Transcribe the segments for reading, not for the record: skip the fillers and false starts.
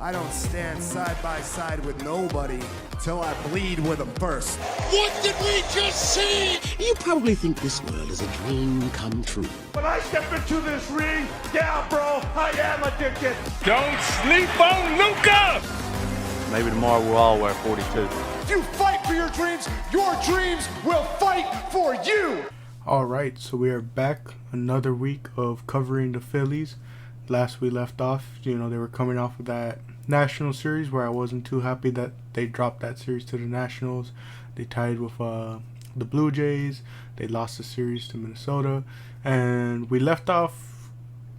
I don't stand side by side with nobody till I bleed with them first. What did we just see? You probably think this world is a dream come true. When I step into this ring, yeah, bro, I am addicted. Don't sleep on Luca! Maybe tomorrow we'll all wear 42. If you fight for your dreams will fight for you. Alright, so we are back another week of covering the Phillies. Last we left off, they were coming off of that National Series where I wasn't too happy that they dropped that series to the Nationals. They tied with the Blue Jays. They lost the series to Minnesota. And we left off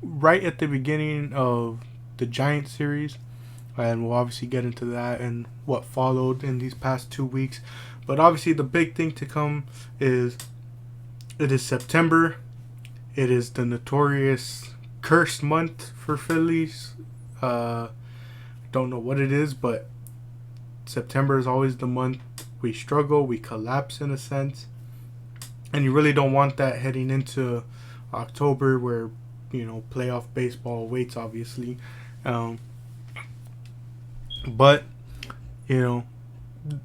right at the beginning of the Giants series. And we'll obviously get into that and what followed in these past 2 weeks. But obviously the big thing to come is it is September. It is the notorious cursed month for Phillies. Don't know what it is, but September is always the month we struggle, we collapse in a sense. And you really don't want that heading into October where, playoff baseball awaits, obviously. But,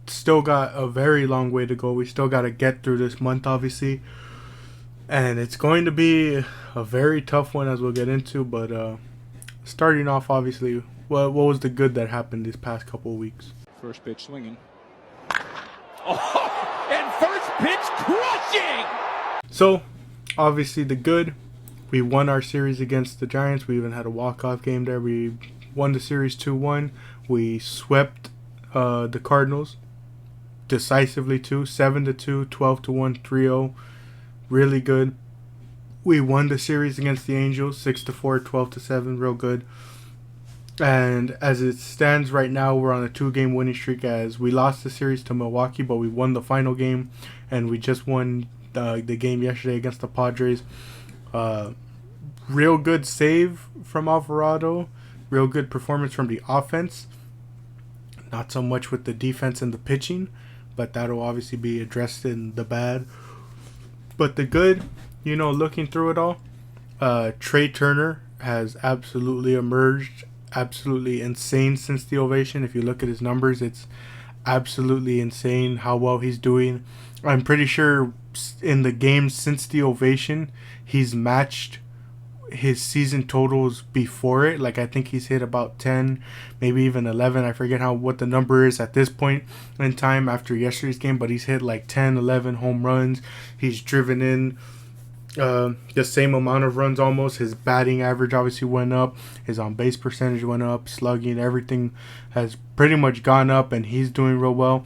still got a very long way to go. We still got to get through this month, obviously. And it's going to be a very tough one, as we'll get into. But starting off, obviously, what was the good that happened these past couple of weeks? First pitch swinging. Oh, and first pitch crushing! So, obviously, the good. We won our series against the Giants. We even had a walk-off game there. We won the series 2-1. We swept the Cardinals decisively too, 7-2, 12-1, 3-0. Really good. We won the series against the Angels, 6-4, 12-7, real good. And as it stands right now, we're on a 2-game winning streak as we lost the series to Milwaukee, but we won the final game, and we just won the game yesterday against the Padres. Real good save from Alvarado. Real good performance from the offense. Not so much with the defense and the pitching, but that'll obviously be addressed in the bad. But the good, looking through it all, Trey Turner has absolutely emerged, absolutely insane since the ovation. If you look at his numbers, it's absolutely insane how well he's doing. I'm pretty sure in the games since the ovation, he's matched his season totals before it. Like, I think he's hit about 10, maybe even 11. I forget what the number is at this point in time after yesterday's game, but he's hit like 10, 11 home runs. He's driven in the same amount of runs almost. His batting average obviously went up. His on-base percentage went up. Slugging, everything has pretty much gone up, and he's doing real well.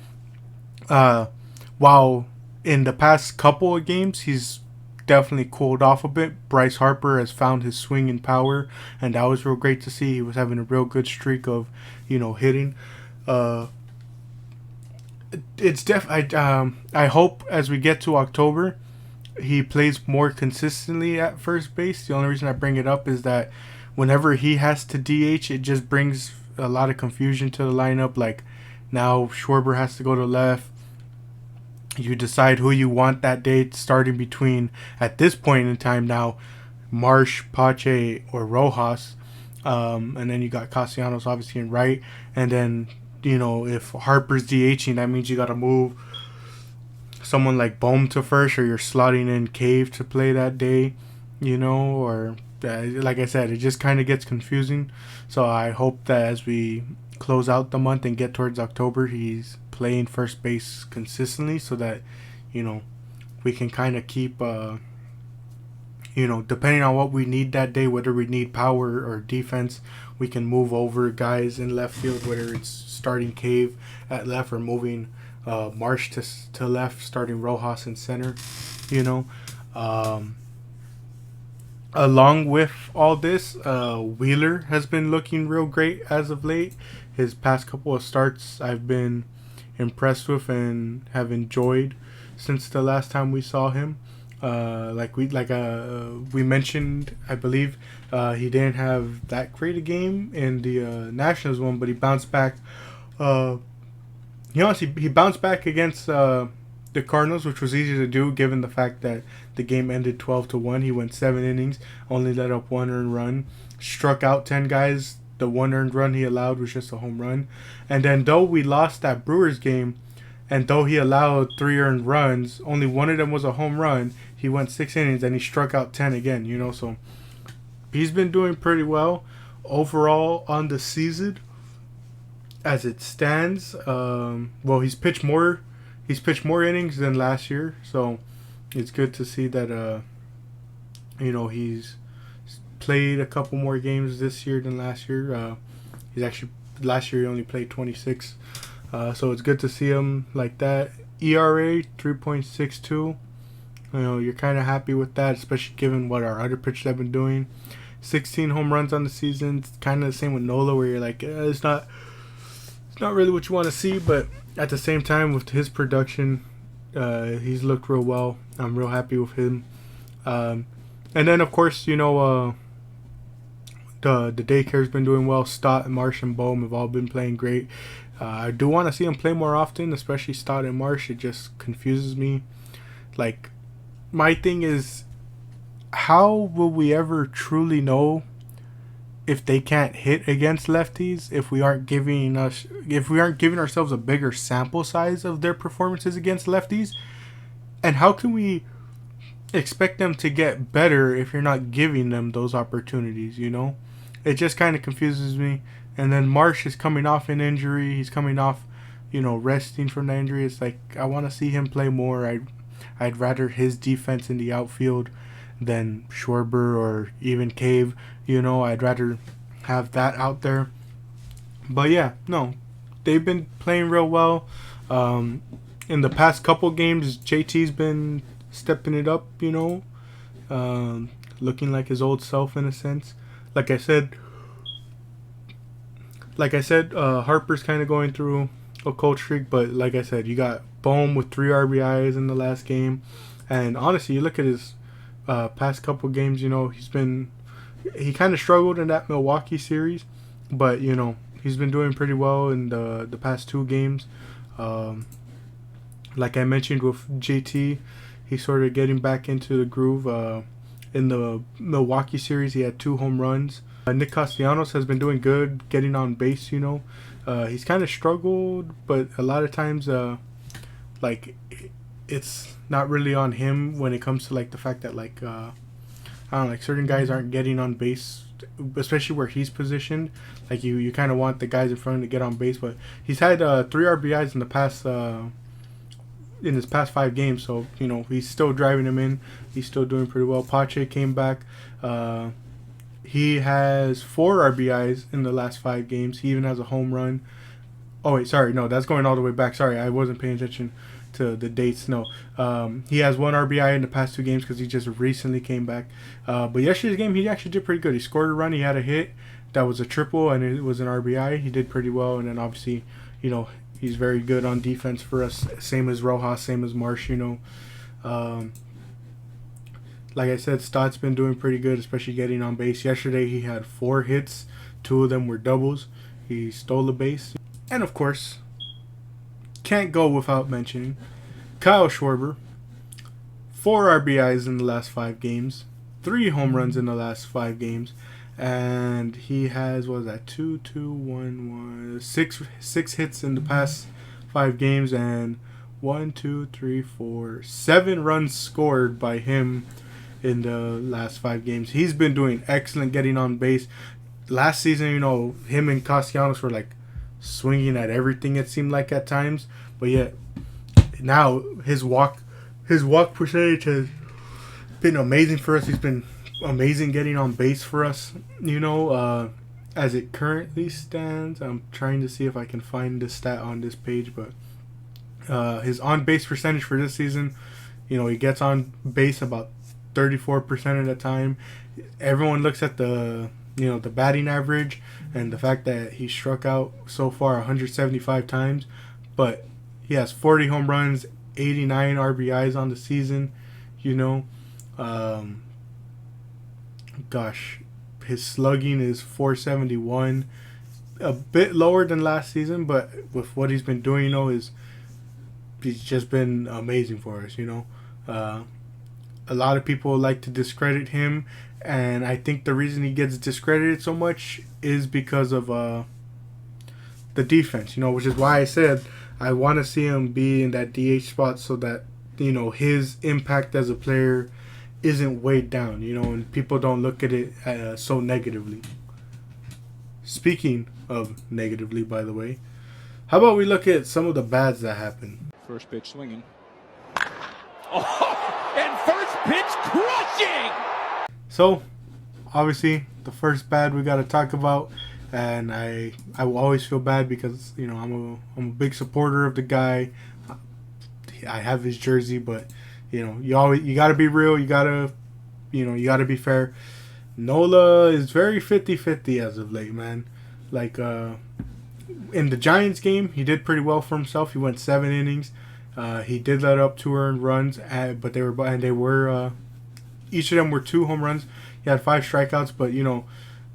While in the past couple of games, he's definitely cooled off a bit. Bryce Harper has found his swing and power, and that was real great to see. He was having a real good streak of, hitting. It's I hope as we get to October, he plays more consistently at first base. The only reason I bring it up is that whenever he has to DH, it just brings a lot of confusion to the lineup. Like, now Schwarber has to go to left. You decide who you want that day, starting between, at this point in time now, Marsh, Pache, or Rojas. And then you got Castellanos obviously in right. And then, if Harper's DHing, that means you got to move someone like Bohm to first, or you're slotting in Cave to play that day, or like I said, it just kind of gets confusing. So I hope that as we close out the month and get towards October, he's playing first base consistently so that, we can kind of keep, depending on what we need that day, whether we need power or defense, we can move over guys in left field, whether it's starting Cave at left or moving Marsh to left, starting Rojas in center, Along with all this, Wheeler has been looking real great as of late. His past couple of starts I've been impressed with and have enjoyed since the last time we saw him. We mentioned, I believe, he didn't have that great a game in the Nationals one, but he bounced back. He bounced back against the Cardinals, which was easy to do given the fact that the game ended 12-1. He went 7 innings, only let up 1 earned run, struck out 10 guys The one earned run he allowed was just a home run. And then though we lost that Brewers game, and though he allowed 3 earned runs, only one of them was a home run. He went 6 innings and he struck out 10 again, you know. So he's been doing pretty well overall on the season as it stands. Well, he's pitched more innings than last year, so it's good to see that you know, he's played a couple more games this year than last year. He's actually last year he only played 26. So it's good to see him like that. ERA 3.62. You know, you're kind of happy with that, especially given what our other pitchers have been doing. 16 home runs on the season. It's kind of the same with Nola, where you're like, it's not really what you want to see, but at the same time, with his production, he's looked real well. I'm real happy with him. And then, of course, you know, the daycare's been doing well. Stott, Marsh, and Bohm have all been playing great. I do want to see him play more often, especially Stott and Marsh. It just confuses me. Like, my thing is, how will we ever truly know if they can't hit against lefties if we aren't giving ourselves a bigger sample size of their performances against lefties? And how can we expect them to get better if you're not giving them those opportunities, you know? It just kind of confuses me. And then Marsh is coming off an injury. He's coming off, you know, resting from the injury. It's like, I want to see him play more. I'd rather his defense in the outfield than Schwarber or even Cave. You know, I'd rather have that out there. But yeah, no, they've been playing real well. In the past couple games, JT's been stepping it up, you know, looking like his old self in a sense. Like I said, Harper's kind of going through a cold streak, but like I said, you got Bohm with 3 RBIs in the last game, and honestly, you look at his past couple games, you know, he kind of struggled in that Milwaukee series, but you know, he's been doing pretty well in the past 2 games. Like I mentioned with JT, he's sort of getting back into the groove. In the Milwaukee series, he had 2 home runs. Nick Castellanos has been doing good, getting on base, you know. He's kind of struggled, but a lot of times, like, it's not really on him when it comes to, like, the fact that, like, I don't know, like, certain guys aren't getting on base, especially where he's positioned. Like, you kind of want the guys in front to get on base, but he's had 3 RBIs in the past, in his past 5 games, so you know, he's still driving him in. He's still doing pretty well. Pache came back. He has 4 RBIs in the last 5 games. He even has a home run. Oh wait, sorry, no, that's going all the way back. Sorry, I wasn't paying attention to the dates. No, he has 1 RBI in the past 2 games because he just recently came back. But yesterday's game, he actually did pretty good. He scored a run. He had a hit that was a triple, and it was an RBI. He did pretty well, and then obviously, you know, he's very good on defense for us. Same as Rojas, same as Marsh, you know. Like I said, Stott's been doing pretty good, especially getting on base. Yesterday he had 4 hits. 2 of them were doubles. He stole a base. And of course, can't go without mentioning Kyle Schwarber. 4 RBIs in the last 5 games. 3 home runs in the last 5 games. And he has, what was that, 6 hits in the past 5 games, and 7 runs scored by him in the last 5 games. He's been doing excellent getting on base. Last season, you know, him and Castellanos were like swinging at everything, it seemed like at times, but yet now his walk percentage has been amazing for us. He's been amazing getting on base for us, you know. As it currently stands, I'm trying to see if I can find this stat on this page, but his on base percentage for this season, you know, he gets on base about 34% of the time. Everyone looks at the batting average and the fact that he struck out so far 175 times, but he has 40 home runs, 89 RBIs on the season, you know. Gosh, his slugging is 471, a bit lower than last season, but with what he's been doing, you know, he's just been amazing for us, you know. a lot of people like to discredit him, and I think the reason he gets discredited so much is because of the defense, which is why I said I want to see him be in that DH spot so that, his impact as a player isn't weighed down, and people don't look at it so negatively. Speaking of negatively, by the way, how about we look at some of the bads that happened? First pitch swinging. Oh, and first pitch crushing! So, obviously, the first bad we got to talk about, and I will always feel bad because I'm a big supporter of the guy. I have his jersey, but you got to be real. You got to be fair. Nola is very 50-50 as of late, man. Like in the Giants game, he did pretty well for himself. He went 7 innings. He did let up 2 earned runs, but they were each of them were 2 home runs. He had 5 strikeouts, but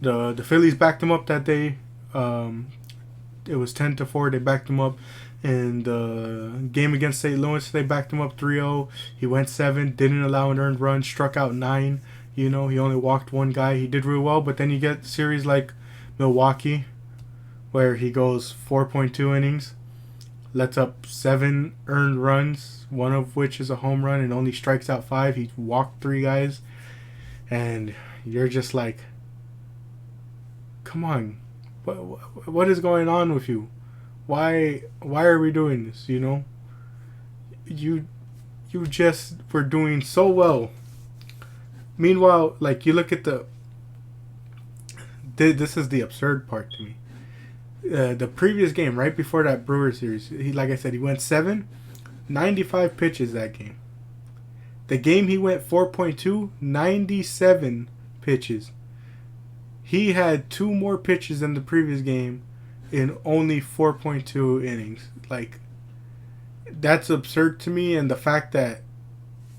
the Phillies backed him up that day. It was 10-4. They backed him up. In the game against St. Louis, they backed him up 3-0. He went 7, didn't allow an earned run, struck out 9. He only walked 1 guy. He did really well, but then you get series like Milwaukee, where he goes 4.2 innings, lets up 7 earned runs, one of which is a home run, and only strikes out 5. He walked 3 guys, and you're just like, come on, what is going on with you? Why are we doing this? You just were doing so well. Meanwhile, like, you look at this is the absurd part to me. The previous game, right before that Brewer series, like I said, he went 7, 95 pitches that game. The game he went 4.2, 97 pitches. He had 2 more pitches than the previous game in only 4.2 innings. Like, that's absurd to me, and the fact that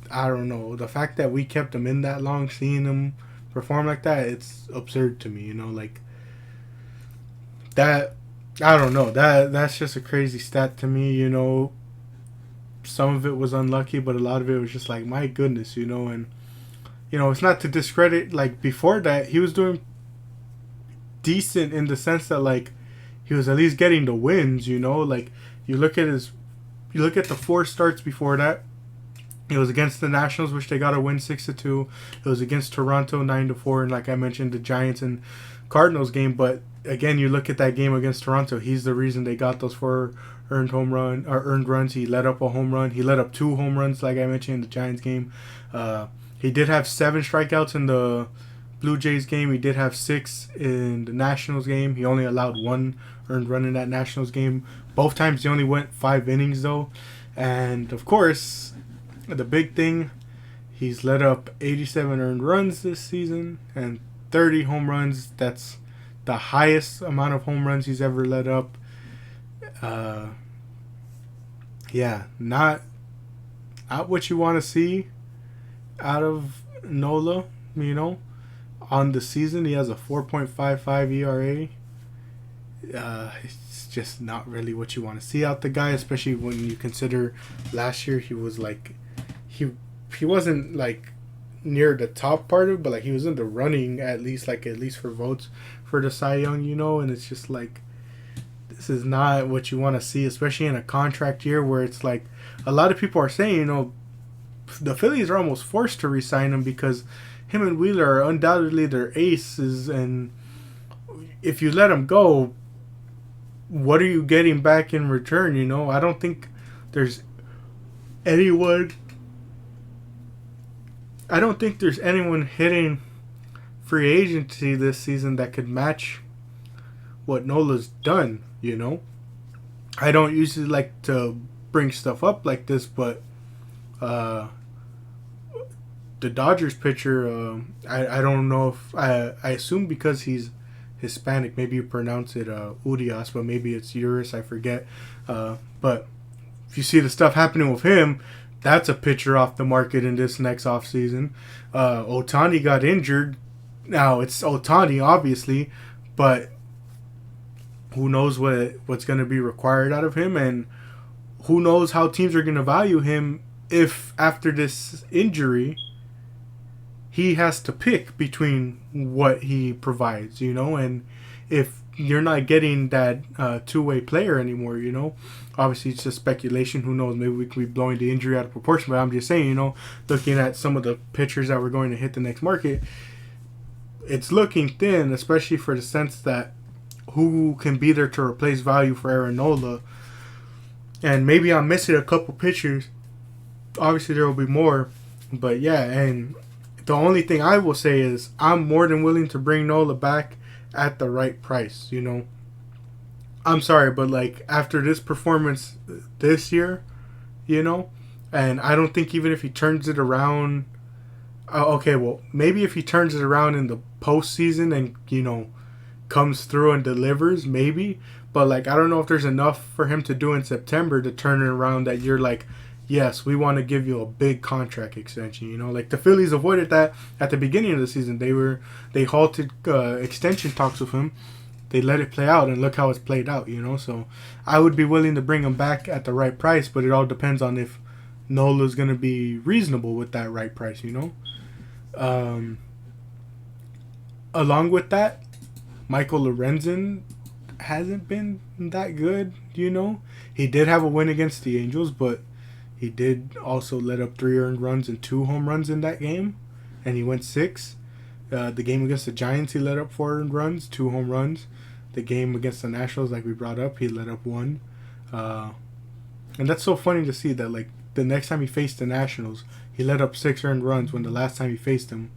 the fact that we kept him in that long, seeing him perform like that, it's absurd to me, like that. I don't know, that's just a crazy stat to me. Some of it was unlucky, but a lot of it was just like, my goodness, and it's not to discredit, like, before that he was doing decent in the sense that, like, he was at least getting the wins, like, you look at the 4 starts before that. It was against the Nationals, which they got a win 6-2. It was against Toronto 9-4, and like I mentioned, the Giants and Cardinals game. But again, you look at that game against Toronto. He's the reason they got those 4 earned runs. He let up a home run. He let up 2 home runs, like I mentioned, in the Giants game. He did have 7 strikeouts in the Blue Jays game. He did have 6 in the Nationals game. He only allowed 1 earned run in that Nationals game. Both times he only went 5 innings though, and of course, the big thing, he's let up 87 earned runs this season and 30 home runs. That's the highest amount of home runs he's ever let up. Not what you want to see out of Nola, on the season. He has a 4.55 ERA. It's just not really what you want to see out the guy, especially when you consider last year he was like, he wasn't like near the top part of it, but like he was in the running at least for votes for the Cy Young, and it's just like, this is not what you want to see, especially in a contract year where it's like a lot of people are saying, the Phillies are almost forced to re-sign him because him and Wheeler are undoubtedly their aces, and if you let him go, what are you getting back in return? I don't think there's anyone hitting free agency this season that could match what Nola's done, I don't usually like to bring stuff up like this, but the Dodgers pitcher, I don't know if I assume because he's Hispanic, maybe you pronounce it Urias, but maybe it's Urias, I forget. But if you see the stuff happening with him, that's a pitcher off the market in this next offseason. Ohtani got injured. Now, it's Ohtani, obviously, but who knows what's going to be required out of him, and who knows how teams are going to value him if after this injury he has to pick between what he provides, you know, and if you're not getting that two-way player anymore, you know, obviously it's just speculation. Who knows? Maybe we could be blowing the injury out of proportion, but I'm just saying, you know, looking at some of the pitchers that we're going to hit the next market, it's looking thin, especially for the sense that who can be there to replace value for Aaron Nola. And maybe I'm missing a couple pitchers. Obviously, there will be more. But yeah, and the only thing I will say is I'm more than willing to bring Nola back at the right price, you know. I'm sorry, but like after this performance this year, you know, and I don't think even if he turns it around, okay, well, maybe if he turns it around in the postseason and, you know, comes through and delivers, maybe. But like I don't know if there's enough for him to do in September to turn it around that you're like, yes, we want to give you a big contract extension. You know, like the Phillies avoided that at the beginning of the season. They halted extension talks with him. They let it play out, and look how it's played out. You know, so I would be willing to bring him back at the right price, but it all depends on if Nola's going to be reasonable with that right price. You know, along with that, Michael Lorenzen hasn't been that good. You know, he did have a win against the Angels, but he did also let up 3 earned runs and 2 home runs in that game, and he went 6. The game against the Giants, he let up 4 earned runs, 2 home runs. The game against the Nationals, like we brought up, he let up 1. And that's so funny to see that, like, the next time he faced the Nationals, he let up 6 earned runs when the last time he faced them,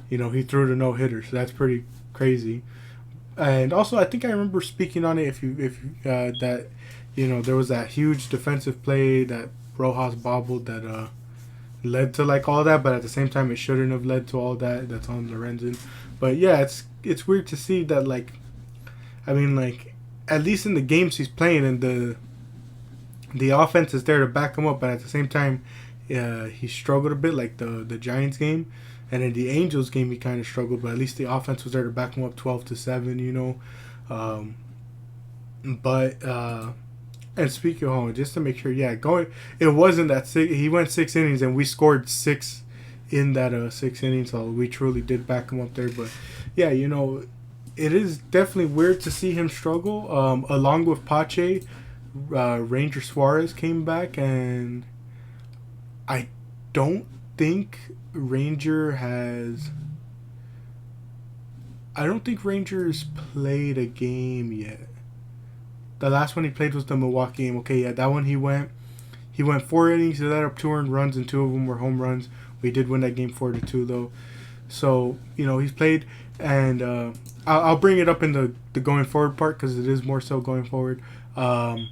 you know, he threw the no-hitter. So that's pretty crazy. And also, I think I remember speaking on it that, you know, there was that huge defensive play that Rojas bobbled that led to like all that, but at the same time it shouldn't have led to all that. That's on Lorenzen. But yeah, it's weird to see that, like, I mean, like, at least in the games he's playing and the offense is there to back him up, but at the same time he struggled a bit, like the Giants game, and in the Angels game he kind of struggled, but at least the offense was there to back him up 12-7, you know. And speaking of home, just to make sure, it wasn't that he went 6 innings and we scored 6 in that 6 innings, so we truly did back him up there. But yeah, you know, it is definitely weird to see him struggle. Along with Pache, Ranger Suarez came back, and I don't think Ranger's played a game yet. The last one he played was the Milwaukee game. Okay, yeah, that one he went 4 innings. He let up 2 earned runs, and 2 of them were home runs. We did win that game 4-2 though. So, you know, he's played, and I'll bring it up in the going forward part because it is more so going forward. Also,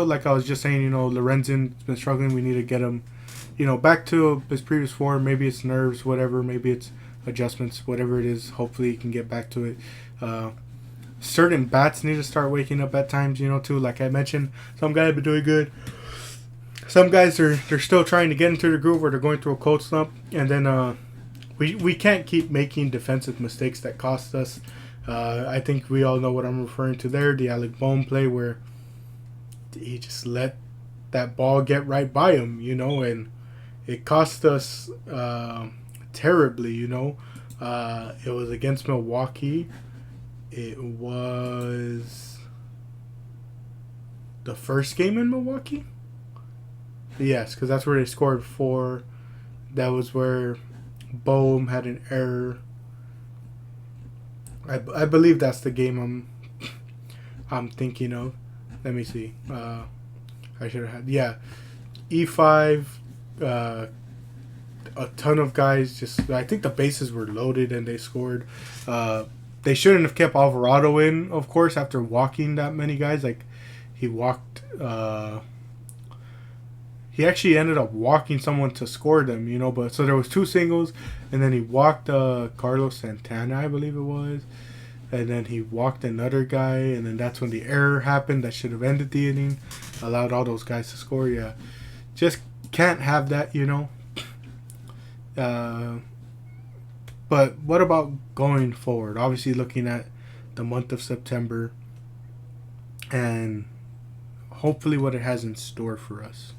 like I was just saying, you know, Lorenzen's been struggling. We need to get him, you know, back to his previous form. Maybe it's nerves, whatever. Maybe it's adjustments, whatever it is. Hopefully he can get back to it. Certain bats need to start waking up at times, you know, too. Like I mentioned, some guys have been doing good. Some guys they're still trying to get into the groove, or they're going through a cold slump, and then we can't keep making defensive mistakes that cost us. I think we all know what I'm referring to there. The Alec Bohm play where he just let that ball get right by him, you know, and it cost us terribly, you know. It was against Milwaukee. It was the first game in Milwaukee. Yes, because that's where they scored 4. That was where Bohm had an error. I believe that's the game I'm thinking of. Let me see. I should have had E5. A ton of guys I think the bases were loaded and they scored. They shouldn't have kept Alvarado in, of course, after walking that many guys. Like, he walked. He actually ended up walking someone to score them, you know. But so there was 2 singles, and then he walked Carlos Santana, I believe it was, and then he walked another guy, and then that's when the error happened that should have ended the inning, allowed all those guys to score. Yeah, just can't have that, you know. But what about going forward? Obviously, looking at the month of September and hopefully what it has in store for us.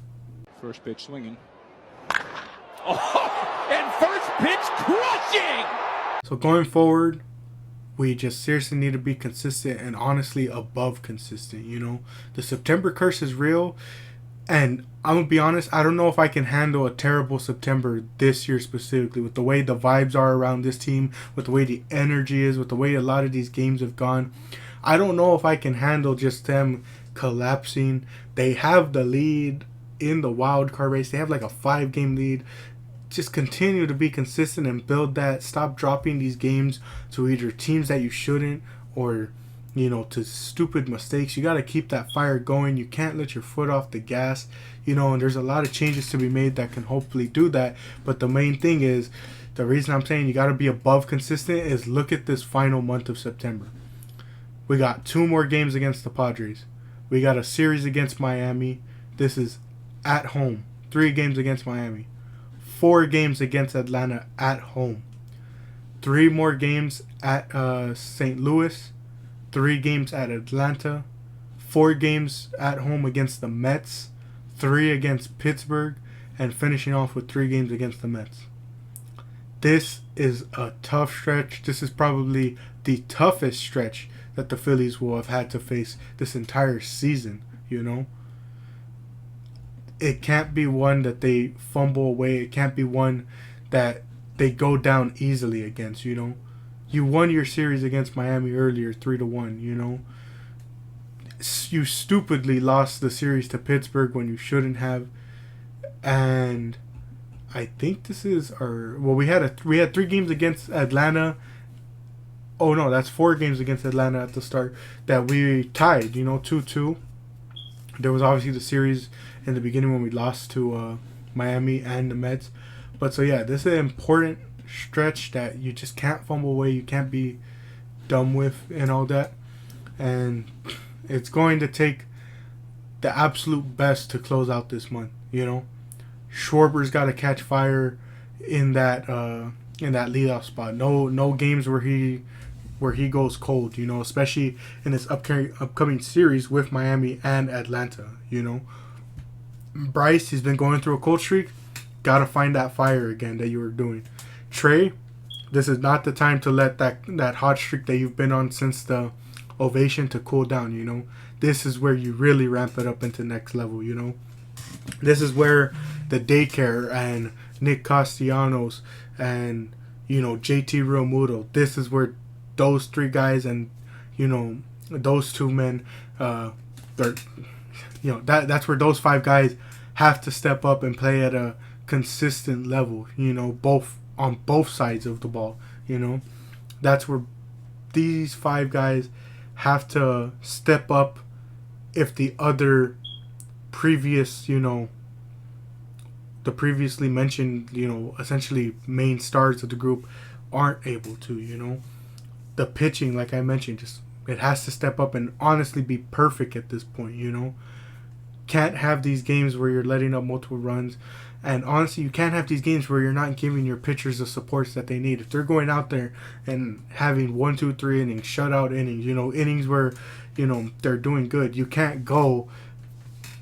First pitch swinging. Oh, and first pitch crushing! So going forward, we just seriously need to be consistent and honestly above consistent, you know. The September curse is real, and I'm going to be honest, I don't know if I can handle a terrible September this year specifically, with the way the vibes are around this team, with the way the energy is, with the way a lot of these games have gone. I don't know if I can handle just them collapsing. They have the lead in the wild card race. They have like a 5-game lead. Just continue to be consistent and build that. Stop dropping these games to either teams that you shouldn't, or, you know, to stupid mistakes. You got to keep that fire going. You can't let your foot off the gas, you know, and there's a lot of changes to be made that can hopefully do that. But the main thing is, the reason I'm saying you got to be above consistent is look at this final month of September. We got 2 more games against the Padres. We got a series against Miami. This is at home. 3 games against Miami. 4 games against Atlanta at home. 3 more games at St. Louis. 3 games at Atlanta. 4 games at home against the Mets. 3 against Pittsburgh. And finishing off with 3 games against the Mets. This is a tough stretch. This is probably the toughest stretch that the Phillies will have had to face this entire season, you know. It can't be one that they fumble away. It can't be one that they go down easily against, you know. You won your series against Miami earlier 3-1, you know. You stupidly lost the series to Pittsburgh when you shouldn't have. And I think this is our... Well, we had 3 games against Atlanta. Oh, no, that's 4 games against Atlanta at the start that we tied, you know, 2-2. There was obviously the series in the beginning when we lost to Miami and the Mets. But so, yeah, this is an important stretch that you just can't fumble away. You can't be dumb with and all that. And it's going to take the absolute best to close out this month, you know. Schwarber's got to catch fire in that leadoff spot. No games where he goes cold, you know, especially in this upcoming series with Miami and Atlanta, you know. Bryce, he's been going through a cold streak. Got to find that fire again that you were doing. Trey, this is not the time to let that hot streak that you've been on since the ovation to cool down, you know. This is where you really ramp it up into next level, you know. This is where the daycare and Nick Castellanos and, you know, JT Realmuto, this is where those 3 guys and, you know, those 2 men, they're, you know, that's where those 5 guys have to step up and play at a consistent level, you know, on both sides of the ball, you know. That's where these 5 guys have to step up if the other previous, you know, the previously mentioned, you know, essentially main stars of the group aren't able to, you know. The pitching, like I mentioned, just it has to step up and honestly be perfect at this point, you know. Can't have these games where you're letting up multiple runs. And honestly, you can't have these games where you're not giving your pitchers the supports that they need. If they're going out there and having 1, 2, 3 innings, shutout innings, you know, innings where, you know, they're doing good, you can't go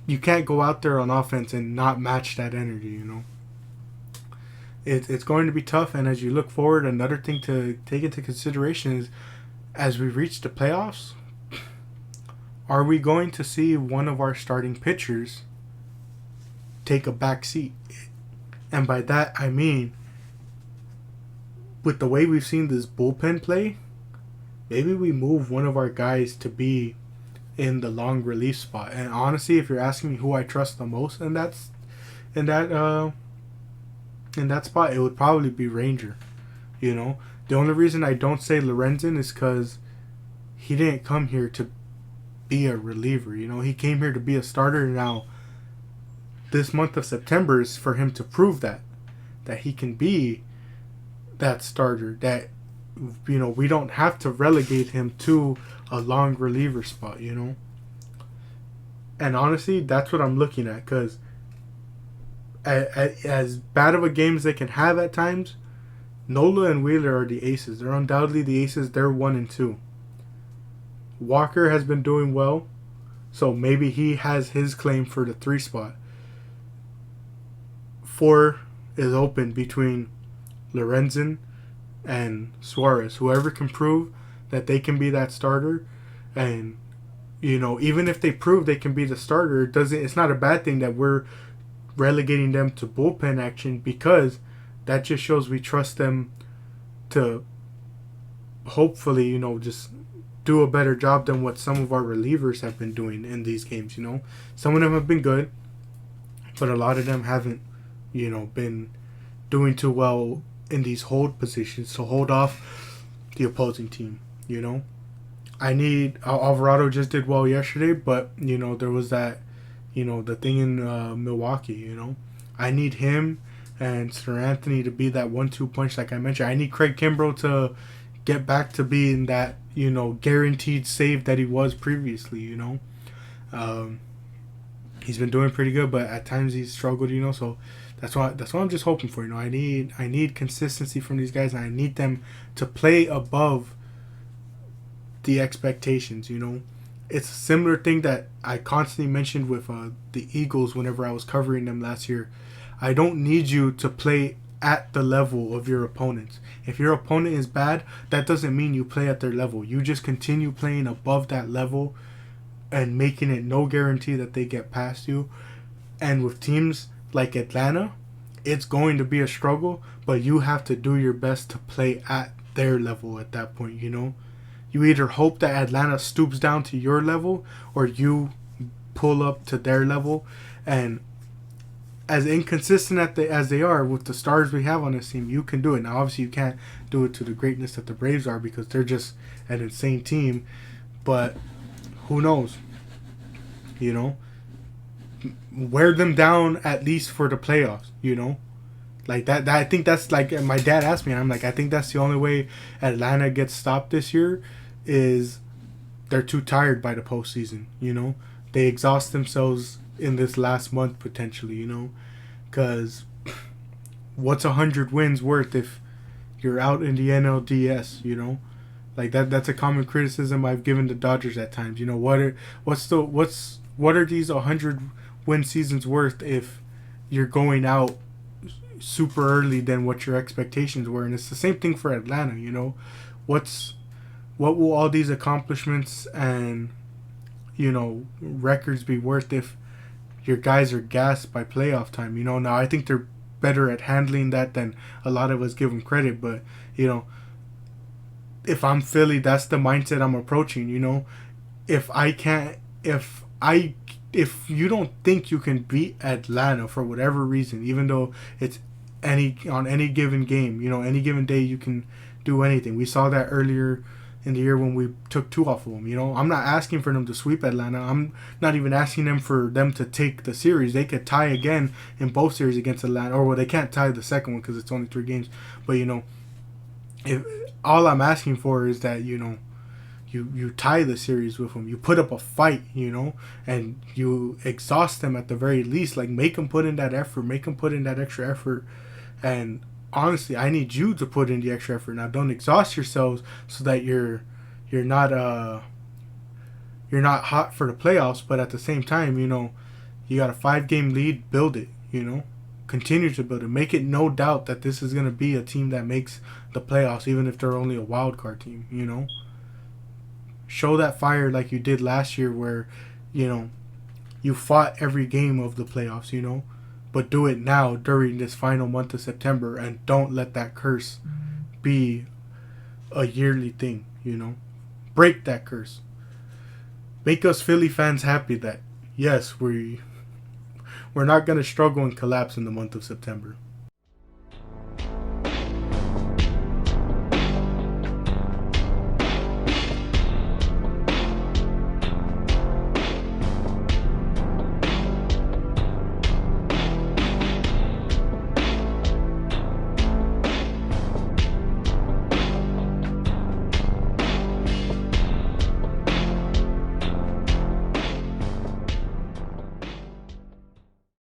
out there on offense and not match that energy, you know. It's going to be tough, and as you look forward, another thing to take into consideration is, as we reach the playoffs, are we going to see one of our starting pitchers take a back seat? And by that, I mean, with the way we've seen this bullpen play, maybe we move one of our guys to be in the long relief spot. And honestly, if you're asking me who I trust the most in that spot, it would probably be Ranger. You know, the only reason I don't say Lorenzen is because he didn't come here to be a reliever. You know, he came here to be a starter. Now, this month of September is for him to prove that he can be that starter. That, you know, we don't have to relegate him to a long reliever spot, you know. And honestly, that's what I'm looking at, because as bad of a game as they can have at times, Nola and Wheeler are the aces. They're undoubtedly the aces. They're 1 and 2. Walker has been doing well, so maybe he has his claim for the 3 spot. 4 is open between Lorenzen and Suarez. Whoever can prove that they can be that starter, and even if they prove they can be the starter, it's not a bad thing that we're relegating them to bullpen action, because that just shows we trust them to hopefully, just do a better job than what some of our relievers have been doing in these games. Some of them have been good, but a lot of them haven't, been doing too well in these hold positions to hold off the opposing team. I need Alvarado just did well yesterday, but there was that, the thing in Milwaukee. I need him and Sir Anthony to be that 1-2 punch, like I mentioned. I need Craig Kimbrell to get back to being that guaranteed save that he was previously. He's been doing pretty good, but at times he's struggled. So that's what I'm just hoping for. I need consistency from these guys, and I need them to play above the expectations. It's a similar thing that I constantly mentioned with the Eagles whenever I was covering them last year. I don't need you to play at the level of your opponents. If your opponent is bad, that doesn't mean you play at their level. You just continue playing above that level and making it no guarantee that they get past you. And with teams like Atlanta, it's going to be a struggle, but you have to do your best to play at their level at that point. You either hope that Atlanta stoops down to your level, or you pull up to their level. And as inconsistent as they are with the stars we have on this team, you can do it. Now, obviously, you can't do it to the greatness that the Braves are, because they're just an insane team. But who knows? Wear them down at least for the playoffs. Like that. I think that's like my dad asked me. And I'm like, I think that's the only way Atlanta gets stopped this year, is they're too tired by the postseason. They exhaust themselves in this last month potentially. Because what's 100 wins worth if you're out in the NLDS? Like that's a common criticism I've given the Dodgers at times. What are these 100 win seasons worth if you're going out super early than what your expectations were? And it's the same thing for Atlanta. What will all these accomplishments and records be worth if your guys are gassed by playoff time? Now I think they're better at handling that than a lot of us give them credit, but if I'm Philly, that's the mindset I'm approaching. If you don't think you can beat Atlanta for whatever reason, even though it's on any given game, any given day you can do anything. We saw that earlier in the year when we took 2 off of them. I'm not asking for them to sweep Atlanta. I'm not even asking them for them to take the series. They could tie again in both series against Atlanta, or they can't tie the second one because it's only 3 games. But if all I'm asking for is that you tie the series with them, you put up a fight, and you exhaust them at the very least. Like, make them put in that effort, make them put in that extra effort. And honestly, I need you to put in the extra effort. Now, don't exhaust yourselves so that you're not hot for the playoffs. But at the same time, you got a 5-game lead. Build it. Continue to build it. Make it no doubt that this is gonna be a team that makes the playoffs, even if they're only a wild card team. Show that fire like you did last year, where you fought every game of the playoffs. But do it now during this final month of September, and don't let that curse be a yearly thing. Break that curse. Make us Philly fans happy that yes, we're not gonna struggle and collapse in the month of September.